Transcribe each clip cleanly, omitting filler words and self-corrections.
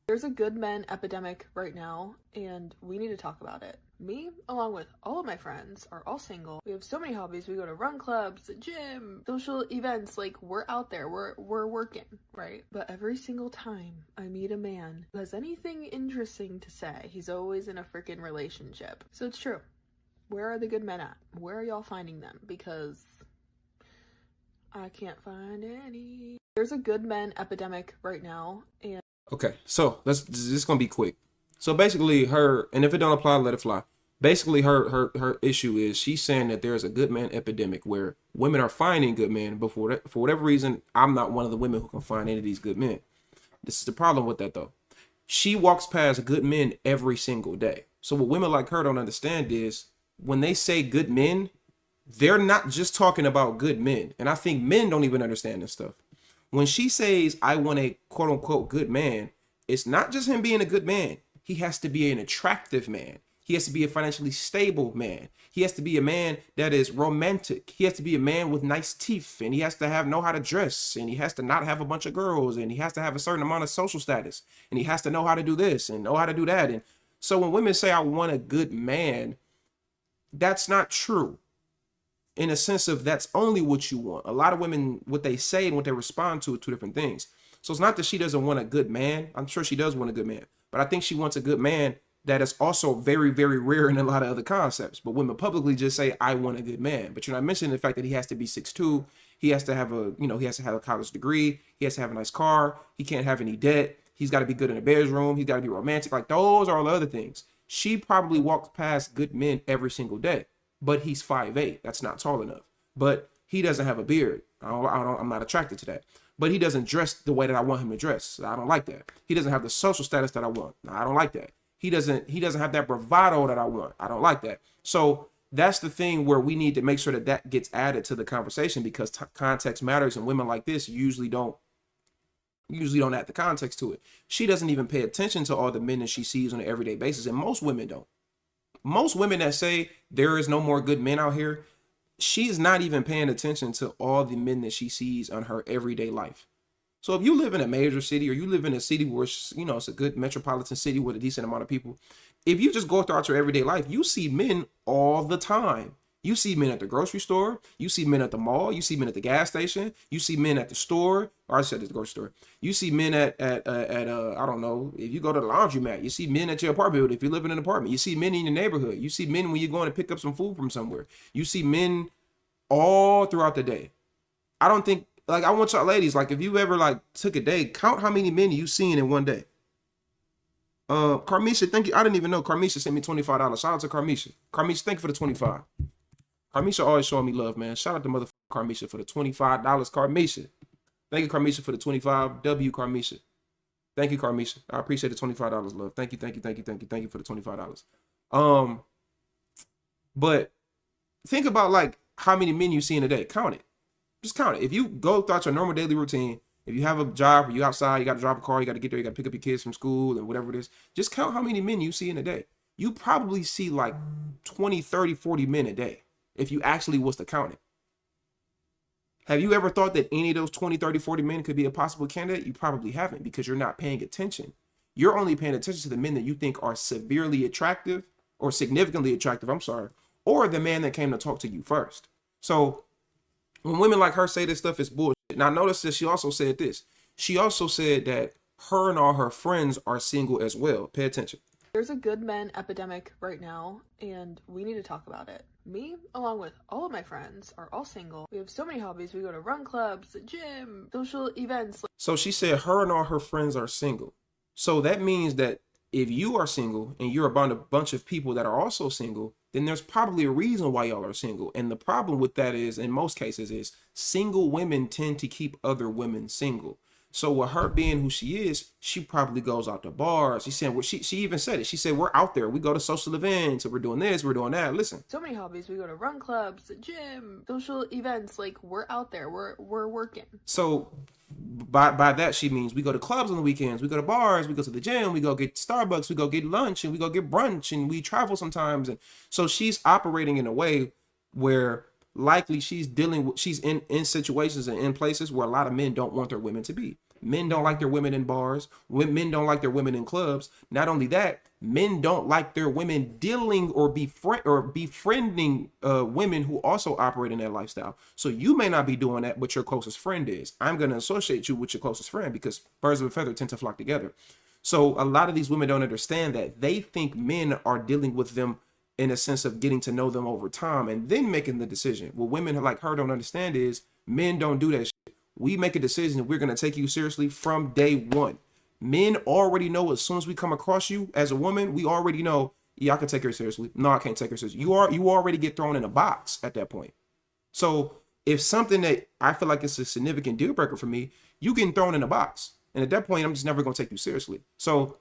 There's a good men epidemic right now, and we need to talk about it. Me, along with all of my friends, are all single. We have so many hobbies. We go to run clubs, the gym, social events. Like, we're out there. We're working, right? But every single time I meet a man who has anything interesting to say, he's always in a freaking relationship. So it's true. Where are the good men at? Where are y'all finding them? Because I can't find any. There's a good men epidemic right now, and Okay, so this is gonna be quick. So basically, her, and if it don't apply, let it fly. Basically, her issue is she's saying that there's a good man epidemic where women are finding good men, but for whatever reason, I'm not one of the women who can find any of these good men. This is the problem with that though. She walks past good men every single day. So what women like her don't understand is when they say good men, they're not just talking about good men. And I think men don't even understand this stuff. When she says, I want a quote unquote good man, it's not just him being a good man. He has to be an attractive man. He has to be a financially stable man. He has to be a man that is romantic. He has to be a man with nice teeth, and he has to know how to dress, and he has to not have a bunch of girls, and he has to have a certain amount of social status, and he has to know how to do this and know how to do that. And so when women say, I want a good man, that's not true. In a sense of that's only what you want. A lot of women, what they say and what they respond to are two different things. So it's not that she doesn't want a good man. I'm sure she does want a good man, but I think she wants a good man that is also very, very rare in a lot of other concepts. But women publicly just say, I want a good man. But you're not mentioning the fact that he has to be 6'2". He has to have he has to have a college degree. He has to have a nice car. He can't have any debt. He's got to be good in the bedroom. He's got to be romantic. Like those are all the other things. She probably walks past good men every single day, but he's 5'8". That's not tall enough. But he doesn't have a beard. I'm not attracted to that. But he doesn't dress the way that I want him to dress. I don't like that. He doesn't have the social status that I want. I don't like that. He doesn't have that bravado that I want. I don't like that. So that's the thing where we need to make sure that that gets added to the conversation, because context matters, and women like this usually don't add the context to it. She doesn't even pay attention to all the men that she sees on an everyday basis, and most women don't. Most women that say there is no more good men out here, she's not even paying attention to all the men that she sees on her everyday life. So if you live in a major city, or you live in a city where it's a good metropolitan city with a decent amount of people, if you just go throughout your everyday life, you see men all the time. You see men at the grocery store. You see men at the mall. You see men at the gas station. You see men at the store. Or I said at the grocery store. You see men at I don't know, if you go to the laundromat. You see men at your apartment building if you live in an apartment. You see men in your neighborhood. You see men when you're going to pick up some food from somewhere. You see men all throughout the day. I don't think, like, I want y'all ladies, like, if you ever like took a day, count how many men you seen in one day. Carmisha, thank you. I didn't even know Carmisha sent me $25. Shout out to Carmisha. Carmisha, thank you for the 25. Carmisha always showing me love, man. Shout out to motherfucker Carmisha for the $25. Carmisha. Thank you, Carmisha, for the 25. W Carmisha. Thank you, Carmisha. I appreciate the $25, love. Thank you for the $25. But think about like how many men you see in a day. Count it. Just count it. If you go throughout your normal daily routine, if you have a job or you outside, you got to drive a car, you got to get there, you got to pick up your kids from school and whatever it is, just count how many men you see in a day. You probably see like 20, 30, 40 men a day if you actually was to count it. Have you ever thought that any of those 20, 30, 40 men could be a possible candidate? You probably haven't, because you're not paying attention. You're only paying attention to the men that you think are severely attractive or significantly attractive, or the man that came to talk to you first. So when women like her say this stuff is bullshit. Now notice that she also said this. She also said that her and all her friends are single as well. Pay attention. there's a good men epidemic right now, and we need to talk about it. Me, along with all of my friends, are all single. We have so many hobbies. We go to run clubs, the gym, social events. So she said her and all her friends are single. So that means that if you are single and you're about a bunch of people that are also single, then there's probably a reason why y'all are single. And the problem with that is, in most cases, is single women tend to keep other women single. So with her being who she is, she probably goes out to bars. She said, well, she even said it. She said, we're out there. We go to social events. We're doing this. We're doing that. Listen. So many hobbies. We go to run clubs, the gym, social events. Like, we're out there. We're working. So by that, she means we go to clubs on the weekends. We go to bars. We go to the gym. We go get Starbucks. We go get lunch, and we go get brunch, and we travel sometimes. And so she's operating in a way where likely she's in situations and in places where a lot of men don't want their women to be. Men don't like their women in bars. Men don't like their women in clubs. Not only that, men don't like their women dealing or befriending women who also operate in that lifestyle. So you may not be doing that, but your closest friend is. I'm going to associate you with your closest friend because birds of a feather tend to flock together. So a lot of these women don't understand that. They think men are dealing with them in a sense of getting to know them over time and then making the decision. What women like her don't understand is men don't do that shit. We make a decision. We're going to take you seriously from day one. Men already know as soon as we come across you as a woman, we already know, yeah, I can take her seriously. No, I can't take her seriously. You already get thrown in a box at that point. So if something that I feel like it's a significant deal breaker for me, you getting thrown in a box. And at that point, I'm just never going to take you seriously. So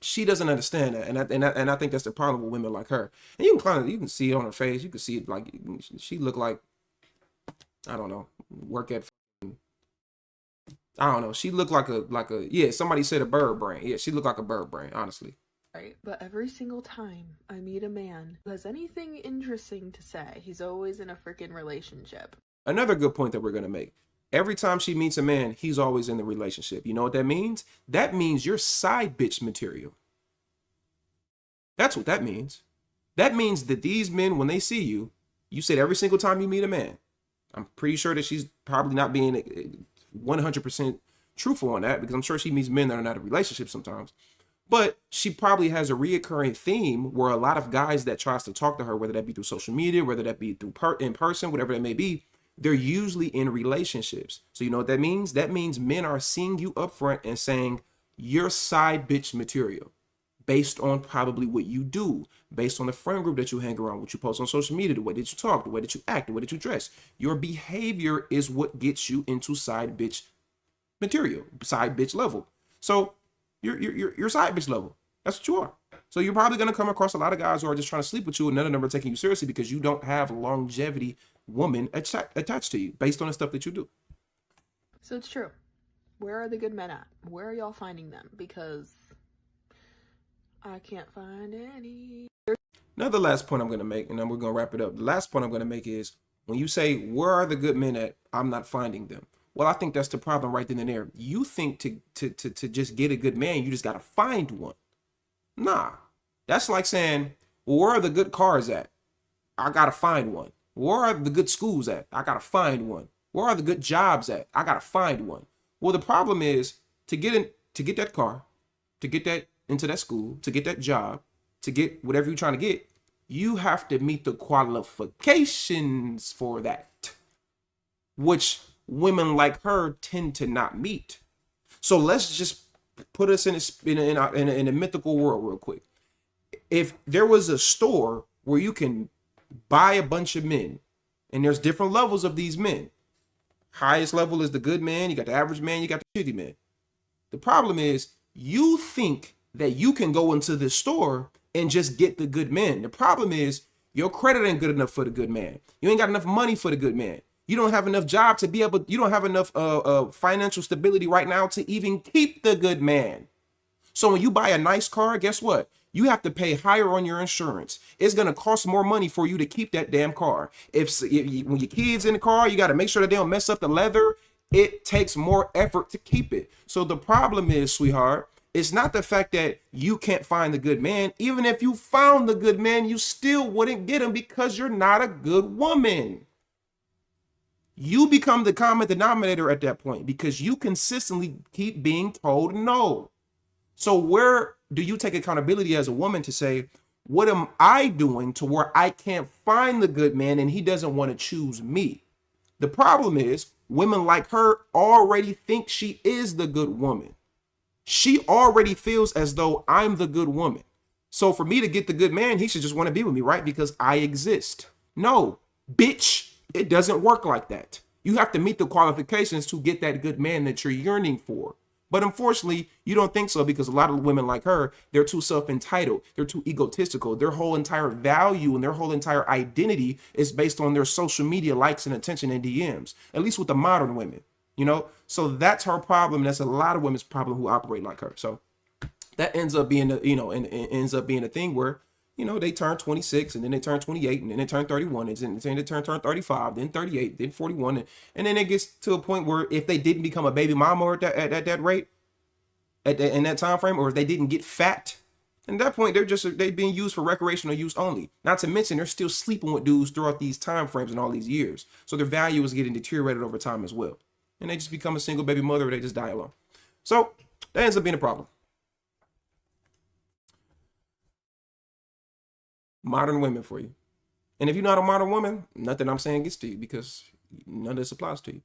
she doesn't understand that, and I think that's the problem with women like her. And you can see it on her face. You can see it like she look like, I don't know, work at, I don't know. She looked like a yeah. Somebody said a bird brain. Yeah, she looked like a bird brain, honestly. Right, but every single time I meet a man who has anything interesting to say, he's always in a freaking relationship. Another good point that we're gonna make. Every time she meets a man, he's always in the relationship. You know what that means? That means you're side bitch material. That's what that means. That means that these men, when they see you, you said every single time you meet a man. I'm pretty sure that she's probably not being 100% truthful on that because I'm sure she meets men that are not in relationships sometimes. But she probably has a reoccurring theme where a lot of guys that tries to talk to her, whether that be through social media, whether that be through in person, whatever that may be, they're usually in relationships. So you know what that means? That means men are seeing you up front and saying, you're side bitch material based on probably what you do, based on the friend group that you hang around, what you post on social media, the way that you talk, the way that you act, the way that you dress. Your behavior is what gets you into side bitch material, side bitch level. So you're side bitch level. That's what you are. So you're probably going to come across a lot of guys who are just trying to sleep with you and none of them are taking you seriously because you don't have longevity woman attached to you based on the stuff that you do. So it's true. Where are the good men at? Where are y'all finding them? Because I can't find any. Another last point I'm going to make, and then we're going to wrap it up. The last point I'm going to make is when you say, where are the good men at? I'm not finding them. Well, I think that's the problem right then and there. You think to just get a good man, you just got to find one. Nah, that's like saying, well, where are the good cars at? I got to find one. Where are the good schools at? I got to find one. Where are the good jobs at? I got to find one. Well, the problem is to get that car, to get that into that school, to get that job, to get whatever you're trying to get, you have to meet the qualifications for that, which women like her tend to not meet. So let's just put us in a mythical world real quick. If there was a store where you can buy a bunch of men, and there's different levels of these men. Highest level is the good man, you got the average man, you got the shitty man. The problem is you think that you can go into this store and just get the good men. The problem is your credit ain't good enough for the good man. You ain't got enough money for the good man. You don't have enough job to be able, you don't have enough financial stability right now to even keep the good man. So when you buy a nice car, guess what? You have to pay higher on your insurance. It's going to cost more money for you to keep that damn car. When your kid's in the car, you got to make sure that they don't mess up the leather. It takes more effort to keep it. So the problem is, sweetheart, it's not the fact that you can't find the good man. Even if you found the good man, you still wouldn't get him because you're not a good woman. You become the common denominator at that point because you consistently keep being told no. So where do you take accountability as a woman to say, what am I doing to where I can't find the good man and he doesn't want to choose me? The problem is women like her already think she is the good woman. She already feels as though I'm the good woman. So for me to get the good man, he should just want to be with me, right? Because I exist. No, bitch, it doesn't work like that. You have to meet the qualifications to get that good man that you're yearning for. But unfortunately, you don't think so because a lot of women like her, they're too self-entitled. They're too egotistical. Their whole entire value and their whole entire identity is based on their social media likes and attention and DMs, at least with the modern women, you know? So that's her problem. That's a lot of women's problem who operate like her. So that ends up being, ends up being a thing where You know, they turn 26 and then they turn 28 and then they turn 31 and then they turn 35, then 38, then 41. And then it gets to a point where if they didn't become a baby mama or at that rate, in that time frame, or if they didn't get fat, at that point they're being used for recreational use only. Not to mention they're still sleeping with dudes throughout these time frames and all these years. So their value is getting deteriorated over time as well. And they just become a single baby mother or they just die alone. So that ends up being a problem. Modern women for you. And if you're not a modern woman, nothing I'm saying gets to you because none of this applies to you.